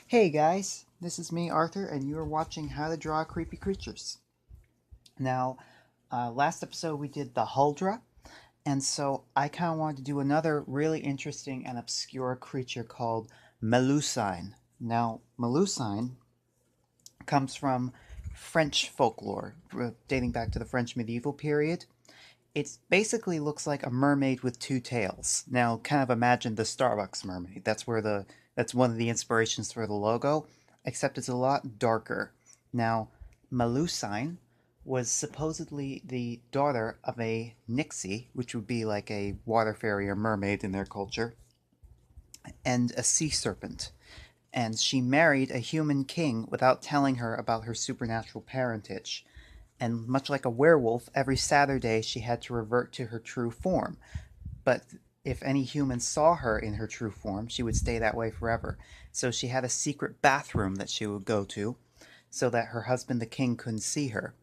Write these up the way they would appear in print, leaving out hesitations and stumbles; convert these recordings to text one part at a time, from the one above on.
Hey guys, this is me, Arthur, and you are watching How to Draw Creepy Creatures. Now, last episode we did the Huldra, and so I kind of wanted to do another really interesting and obscure creature called Melusine. Now, Melusine comes from French folklore, dating back to the French medieval period. It basically looks like a mermaid with two tails. Now, kind of imagine the Starbucks mermaid. That's one of the inspirations for the logo, except it's a lot darker. Now, Melusine was supposedly the daughter of a nixie, which would be like a water fairy or mermaid in their culture, and a sea serpent. And she married a human king without telling her about her supernatural parentage. And much like a werewolf, every Saturday she had to revert to her true form. But if any human saw her in her true form, she would stay that way forever. So she had a secret bathroom that she would go to so that her husband, the king, couldn't see her.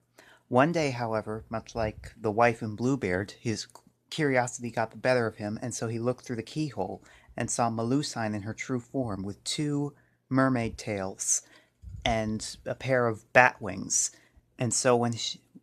One day, however, much like the wife in Bluebeard, his curiosity got the better of him, and so he looked through the keyhole and saw Melusine in her true form with two mermaid tails and a pair of bat wings. And so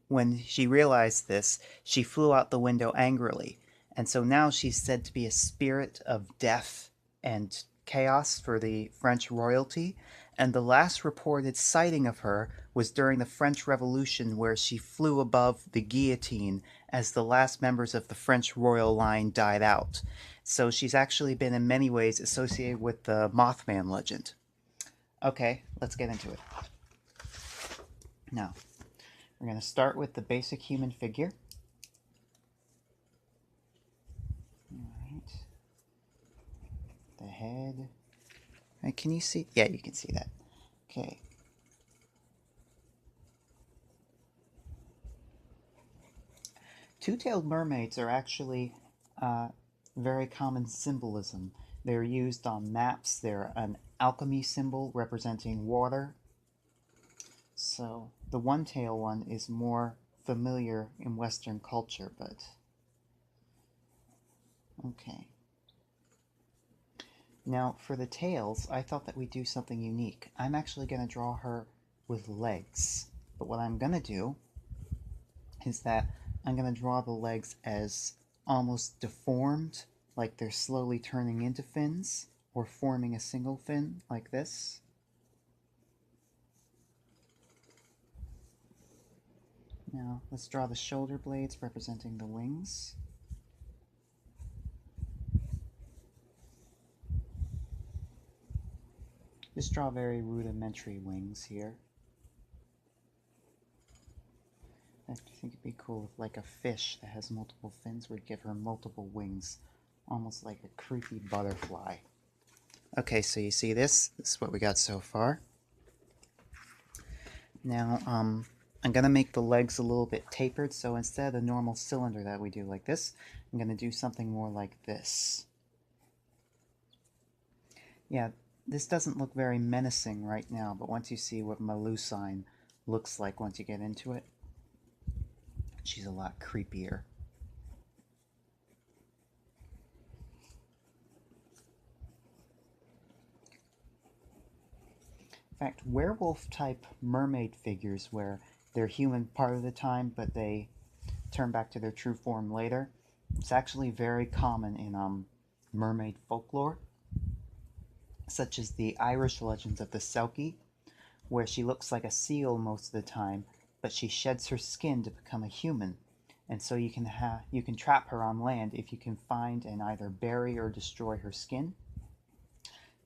when she realized this, she flew out the window angrily. And so now she's said to be a spirit of death and chaos for the French royalty. And the last reported sighting of her was during the French Revolution, where she flew above the guillotine as the last members of the French royal line died out. So she's actually been in many ways associated with the Mothman legend. Okay, let's get into it. Now, we're going to start with the basic human figure. Alright. The head. Right, can you see? Yeah, you can see that. Okay. Two-tailed mermaids are actually very common symbolism. They're used on maps. They're an alchemy symbol representing water. So the one-tail one is more familiar in Western culture, but okay. Now, for the tails, I thought that we'd do something unique. I'm actually going to draw her with legs. But what I'm going to do is that I'm going to draw the legs as almost deformed, like they're slowly turning into fins, or forming a single fin, like this. Now, let's draw the shoulder blades representing the wings. Just draw very rudimentary wings here. I think it'd be cool if, like, a fish that has multiple fins would give her multiple wings, almost like a creepy butterfly. Okay, so you see this? This is what we got so far. Now, I'm going to make the legs a little bit tapered, so instead of the normal cylinder that we do like this, I'm going to do something more like this. Yeah, this doesn't look very menacing right now, but once you see what Melusine looks like once you get into it, she's a lot creepier. In fact, werewolf-type mermaid figures where they're human part of the time, but they turn back to their true form later, it's actually very common in mermaid folklore, such as the Irish legends of the Selkie, where she looks like a seal most of the time, but she sheds her skin to become a human. And so you can trap her on land if you can find and either bury or destroy her skin.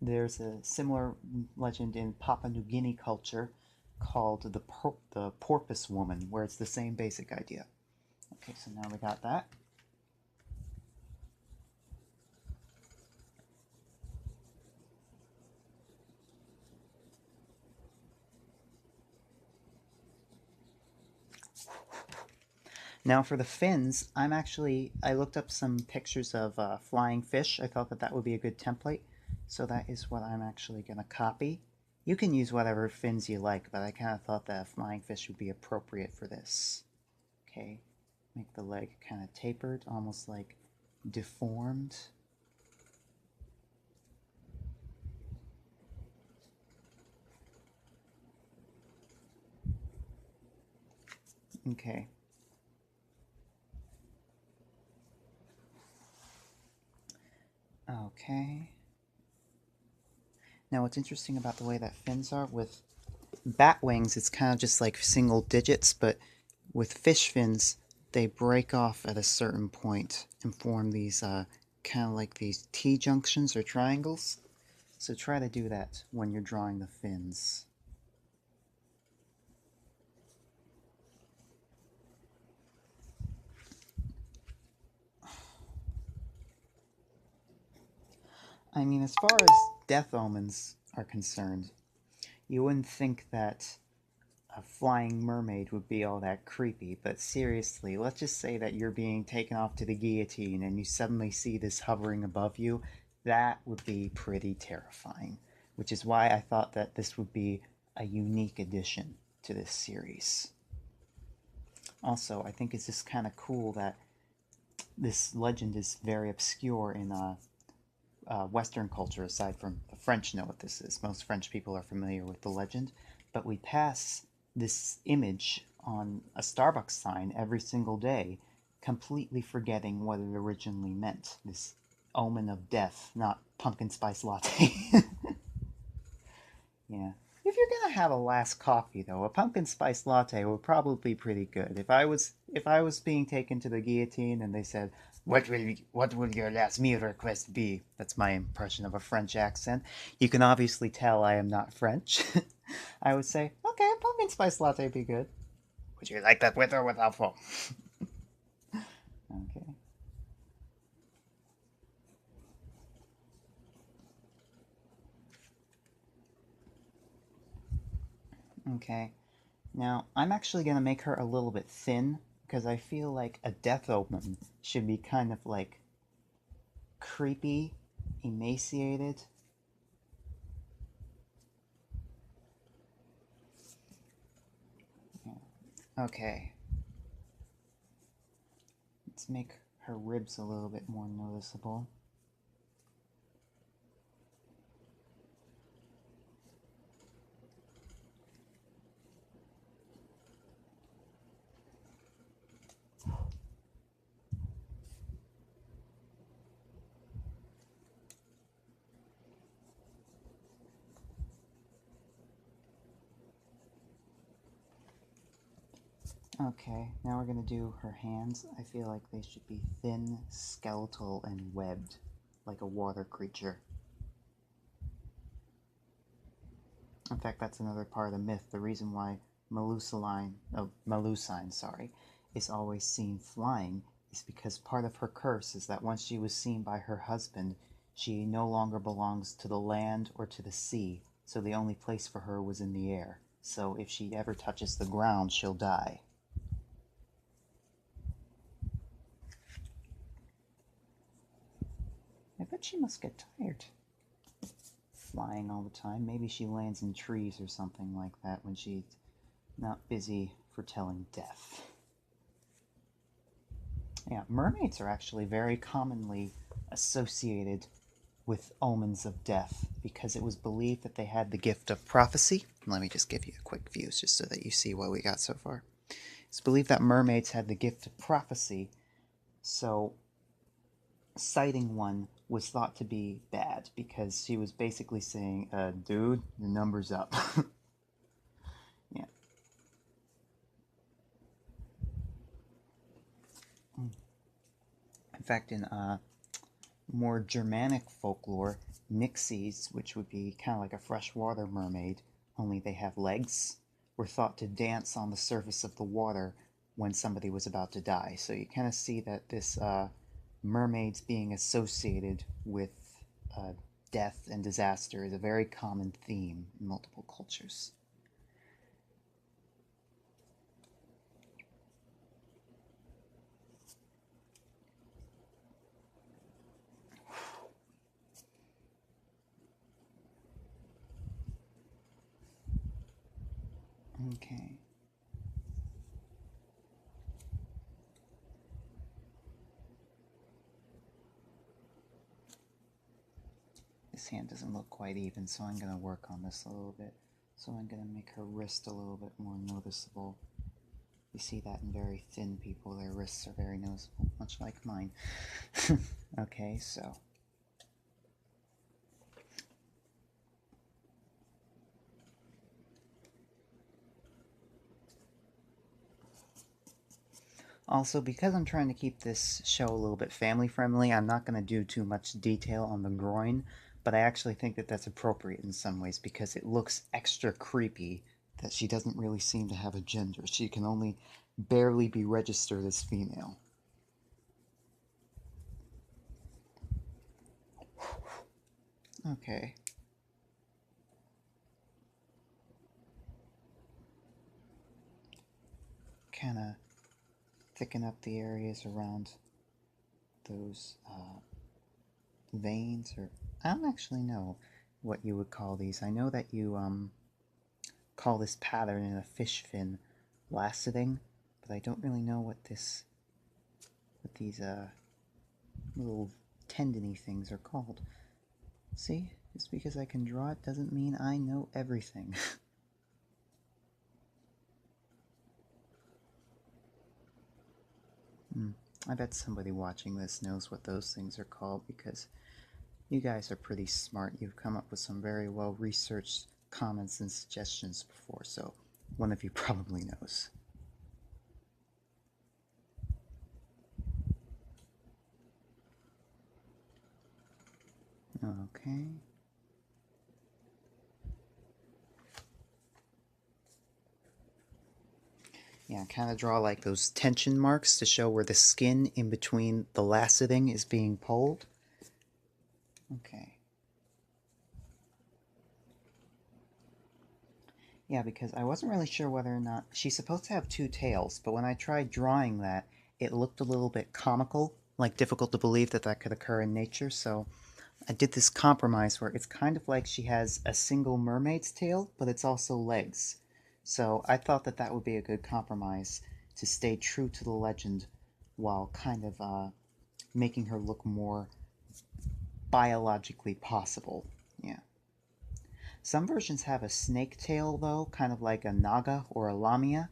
There's a similar legend in Papua New Guinea culture called the porpoise woman, where it's the same basic idea. Okay, so now we got that. Now for the fins, I looked up some pictures of flying fish. I thought that that would be a good template. So that is what I'm actually going to copy. You can use whatever fins you like, but I kind of thought that a flying fish would be appropriate for this. Okay, make the leg kind of tapered, almost like deformed. Okay. Okay. Now, what's interesting about the way that fins are with bat wings, it's kind of just like single digits, but with fish fins, they break off at a certain point and form these kind of like these T junctions or triangles. So try to do that when you're drawing the fins. I mean, as far as death omens are concerned, you wouldn't think that a flying mermaid would be all that creepy, but seriously, let's just say that you're being taken off to the guillotine and you suddenly see this hovering above you. That would be pretty terrifying, which is why I thought that this would be a unique addition to this series. Also, I think it's just kind of cool that this legend is very obscure in Western culture, aside from the French know what this is. Most French people are familiar with the legend, but we pass this image on a Starbucks sign every single day, completely forgetting what it originally meant. This omen of death, not pumpkin spice latte. Yeah. If you're gonna have a last coffee, though, a pumpkin spice latte would probably be pretty good. If I was being taken to the guillotine and they said, "What will your last meal request be?" That's my impression of a French accent. You can obviously tell I am not French. I would say, "Okay, a pumpkin spice latte would be good." Would you like that with or without foam? Okay. Okay. Now, I'm actually going to make her a little bit thin because I feel like a death omen should be kind of like creepy, emaciated. Okay, let's make her ribs a little bit more noticeable. Okay, now we're going to do her hands. I feel like they should be thin, skeletal, and webbed, like a water creature. In fact, that's another part of the myth. The reason why Melusine, sorry, is always seen flying is because part of her curse is that once she was seen by her husband, she no longer belongs to the land or to the sea, so the only place for her was in the air. So if she ever touches the ground, she'll die. I bet she must get tired flying all the time. Maybe she lands in trees or something like that when she's not busy foretelling death. Yeah, mermaids are actually very commonly associated with omens of death because it was believed that they had the gift of prophecy. Let me just give you a quick view just so that you see what we got so far. It's believed that mermaids had the gift of prophecy, so sighting one was thought to be bad because she was basically saying, dude, your number's up. Yeah. In fact, in more Germanic folklore, nixies, which would be kind of like a freshwater mermaid, only they have legs, were thought to dance on the surface of the water when somebody was about to die. So you kind of see that this mermaids being associated with uh, death and disaster is a very common theme in multiple cultures. Okay. This hand doesn't look quite even, so I'm going to work on this a little bit. So I'm going to make her wrist a little bit more noticeable. You see that in very thin people. Their wrists are very noticeable, much like mine. Okay, so also, because I'm trying to keep this show a little bit family friendly, I'm not going to do too much detail on the groin, but I actually think that that's appropriate in some ways because it looks extra creepy that she doesn't really seem to have a gender. She can only barely be registered as female. Okay. Kind of thicken up the areas around those veins, or I don't actually know what you would call these. I know that you call this pattern in a fish fin laceting, but I don't really know what these little tendony things are called. See, just because I can draw it doesn't mean I know everything. I bet somebody watching this knows what those things are called because you guys are pretty smart. You've come up with some very well researched comments and suggestions before, so one of you probably knows. Okay. Yeah, kind of draw like those tension marks to show where the skin in between the laceting is being pulled. Okay. Yeah, because I wasn't really sure whether or not she's supposed to have two tails, but when I tried drawing that, it looked a little bit comical, like difficult to believe that that could occur in nature, so I did this compromise where it's kind of like she has a single mermaid's tail, but it's also legs. So I thought that that would be a good compromise to stay true to the legend while kind of making her look more biologically possible. Yeah. Some versions have a snake tail, though, kind of like a naga or a lamia.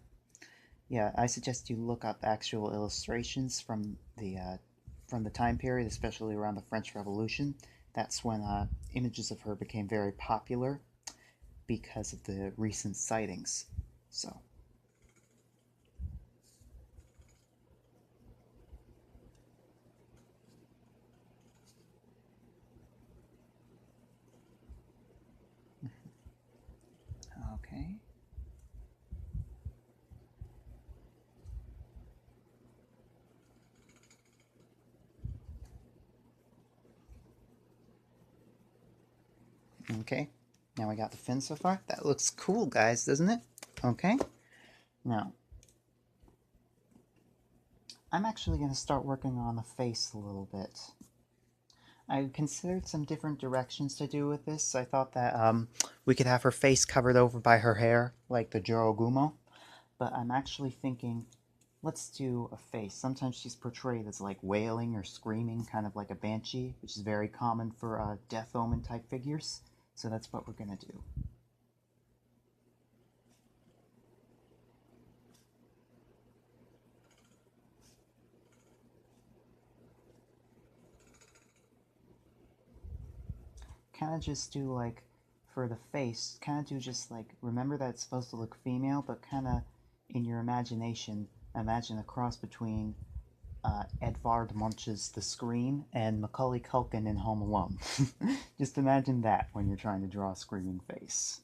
Yeah, I suggest you look up actual illustrations from the time period, especially around the French Revolution. That's when images of her became very popular because of the recent sightings. So, okay. Okay, now we got the fin so far. That looks cool, guys, doesn't it? Okay, now I'm actually going to start working on the face a little bit. I considered some different directions to do with this. I thought that we could have her face covered over by her hair, like the Jorogumo. But I'm actually thinking, let's do a face. Sometimes she's portrayed as like wailing or screaming, kind of like a banshee, which is very common for death omen type figures. So that's what we're gonna do. Kind of just do like, for the face, kind of do just like, remember that it's supposed to look female, but kind of in your imagination, imagine a cross between Edvard Munch's The Scream and Macaulay Culkin in Home Alone. Just imagine that when you're trying to draw a screaming face.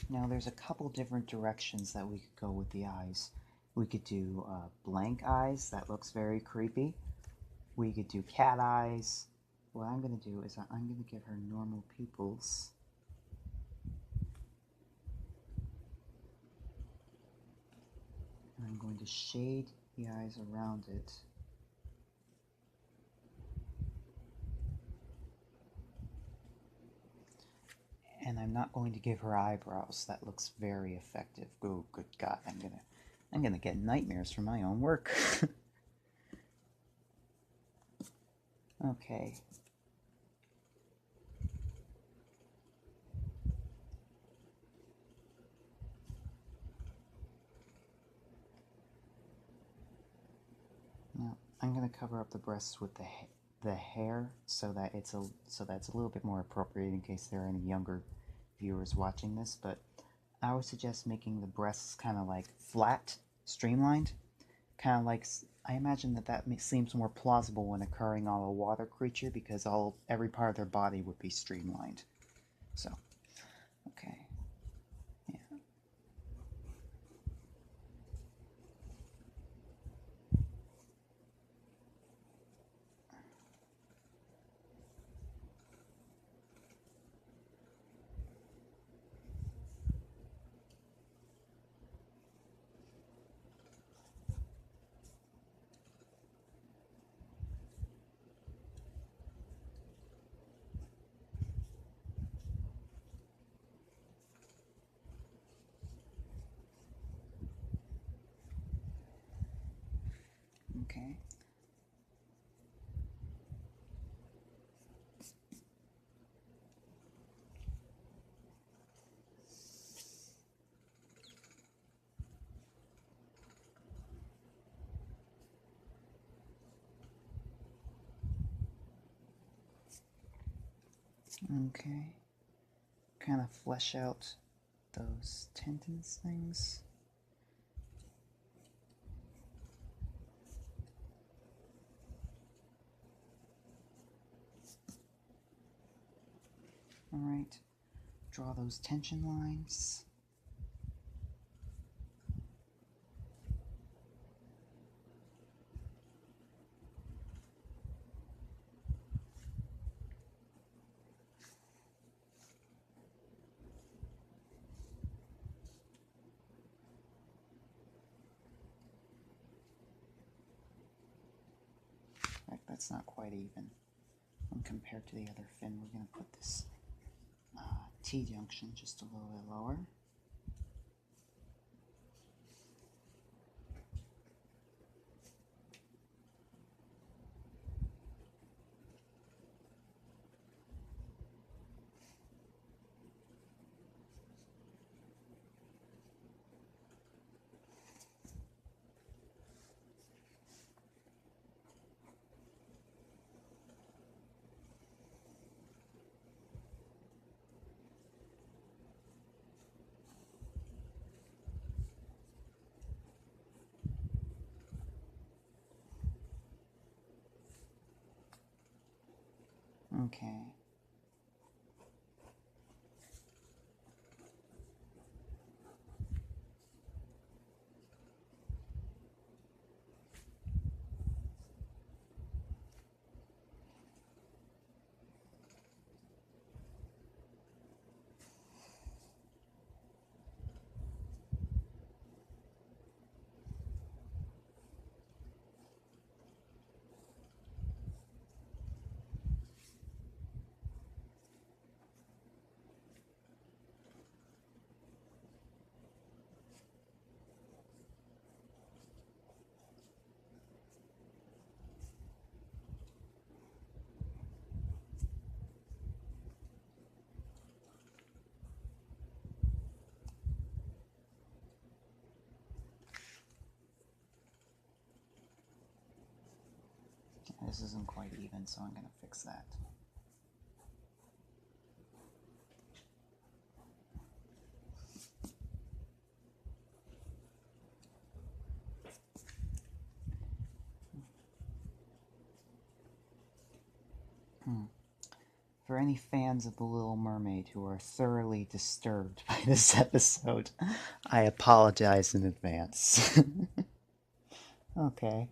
Now there's a couple different directions that we could go with the eyes. We could do blank eyes, that looks very creepy. We could do cat eyes. what I'm going to do is I'm going to give her normal pupils. And I'm going to shade the eyes around it. And I'm not going to give her eyebrows. That looks very effective. Oh, good God! I'm gonna get nightmares from my own work. Okay. Now I'm gonna cover up the breasts with the hair so that it's a little bit more appropriate in case there are any younger viewers watching this. But I would suggest making the breasts kind of like flat, streamlined, kind of like, I imagine that seems more plausible when occurring on a water creature because every part of their body would be streamlined. So, okay, yeah. Okay. Okay. Kind of flesh out those tendons things. Alright. Draw those tension lines. That's not quite even. When compared to the other fin, we're going to put this T-junction just a little bit lower. Okay. This isn't quite even, so I'm going to fix that. For any fans of The Little Mermaid who are thoroughly disturbed by this episode, I apologize in advance. Okay.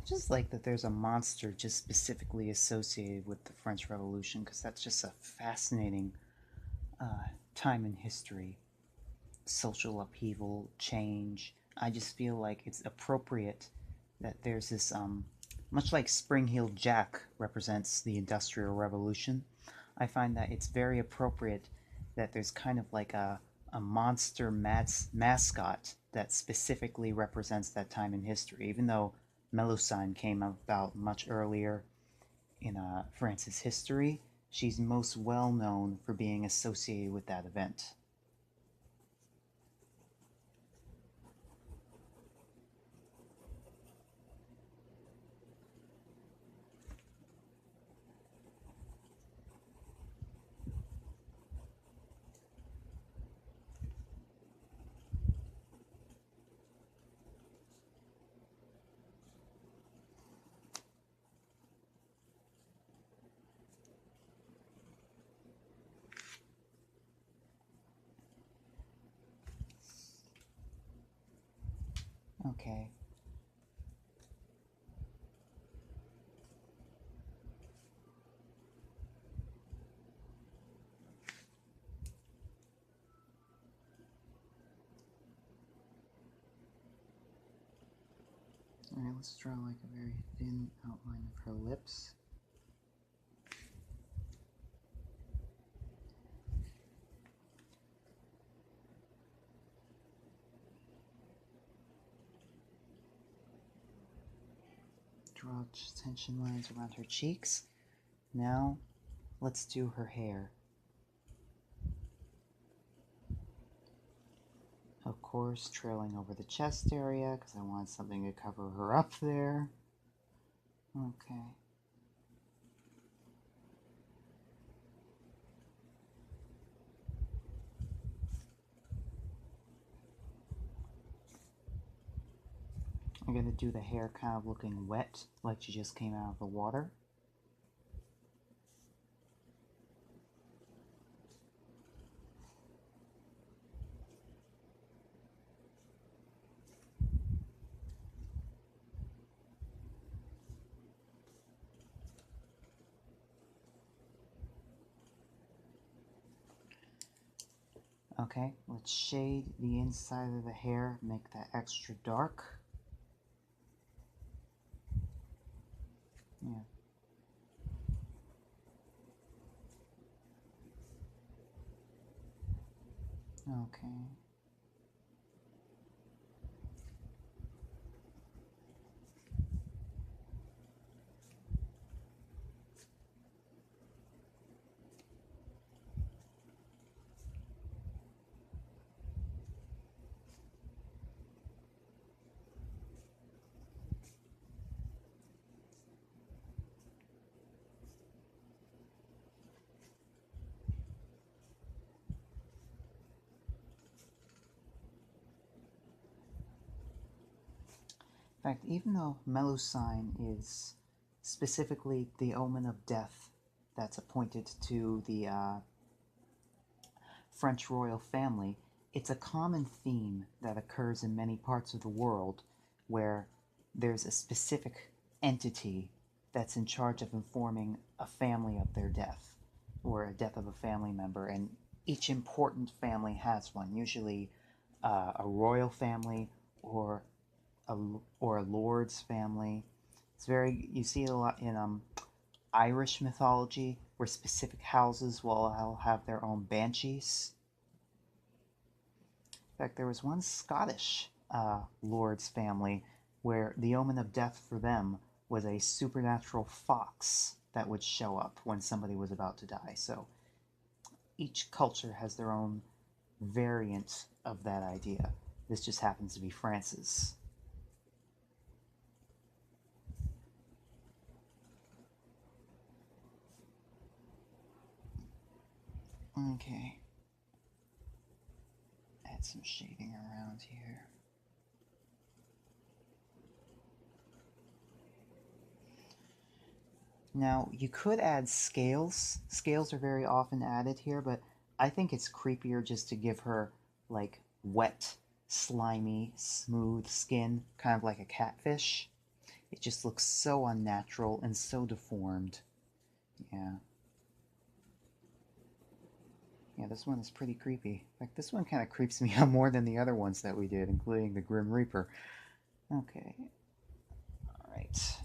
I just like that there's a monster just specifically associated with the French Revolution because that's just a fascinating time in history. Social upheaval, change. I just feel like it's appropriate that there's this, much like Spring Heeled Jack represents the Industrial Revolution, I find that it's very appropriate that there's kind of like a monster mascot that specifically represents that time in history, even though Melusine came about much earlier in France's history. She's most well known for being associated with that event. Okay. Alright, let's draw like a very thin outline of her lips. Draw tension lines around her cheeks. Now, let's do her hair. Of course, trailing over the chest area because I want something to cover her up there. Okay. I'm going to do the hair kind of looking wet, like she just came out of the water. Okay, let's shade the inside of the hair, make that extra dark. Yeah. Okay. In fact, even though Melusine is specifically the omen of death that's appointed to the French royal family, it's a common theme that occurs in many parts of the world where there's a specific entity that's in charge of informing a family of their death or a death of a family member. And each important family has one, usually a royal family or a, or a lord's family. It's very, you see it a lot in Irish mythology where specific houses will all have their own banshees. In fact, there was one Scottish lord's family where the omen of death for them was a supernatural fox that would show up when somebody was about to die. So each culture has their own variant of that idea. This just happens to be France's. Okay. Add some shading around here. Now, you could add scales. Scales are very often added here, but I think it's creepier just to give her, like, wet, slimy, smooth skin, kind of like a catfish. It just looks so unnatural and so deformed. Yeah. Yeah, this one is pretty creepy. In fact, this one kind of creeps me out more than the other ones that we did, including the Grim Reaper. Okay. Alright.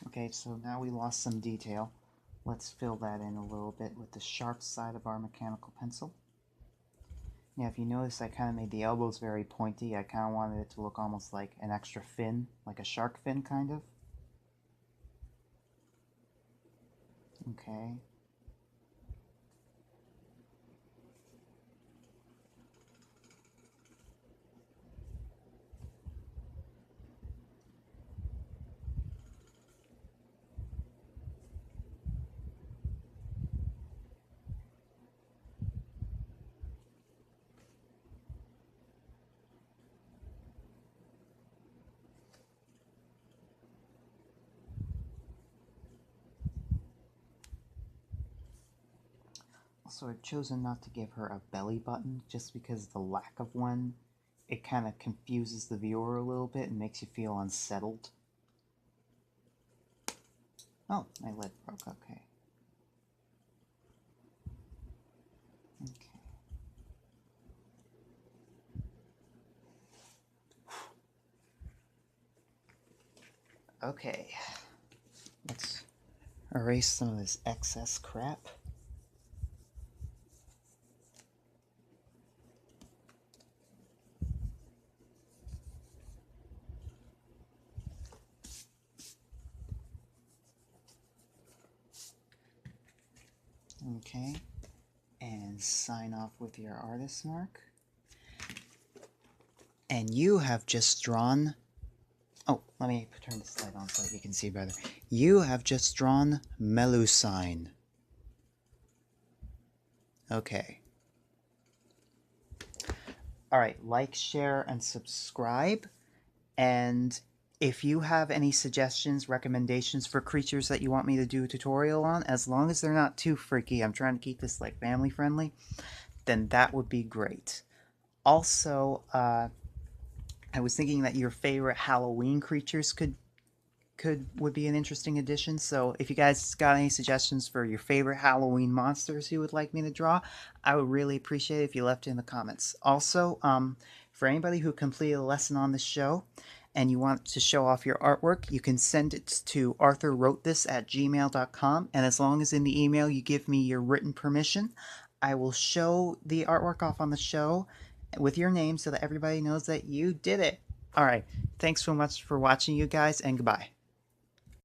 Okay, so now we lost some detail. Let's fill that in a little bit with the sharp side of our mechanical pencil. Yeah, if you notice, I kind of made the elbows very pointy. I kind of wanted it to look almost like an extra fin, like a shark fin, kind of. Okay. Also, I've chosen not to give her a belly button just because the lack of one, it kind of confuses the viewer a little bit and makes you feel unsettled. Oh, my lid broke, okay. Okay. Let's erase some of this excess crap. Okay, and sign off with your artist mark. And you have just drawn... Oh, let me turn this light on so that you can see better. You have just drawn Melusine. Okay. Alright, like, share, and subscribe. And if you have any suggestions, recommendations for creatures that you want me to do a tutorial on, as long as they're not too freaky, I'm trying to keep this like family friendly, then that would be great. Also, I was thinking that your favorite Halloween creatures would be an interesting addition. So if you guys got any suggestions for your favorite Halloween monsters you would like me to draw, I would really appreciate it if you left it in the comments. Also, for anybody who completed a lesson on this show and you want to show off your artwork, you can send it to arthurwrotethis@gmail.com, and as long as in the email you give me your written permission, I will show the artwork off on the show with your name so that everybody knows that you did it. Alright, thanks so much for watching, you guys, and goodbye.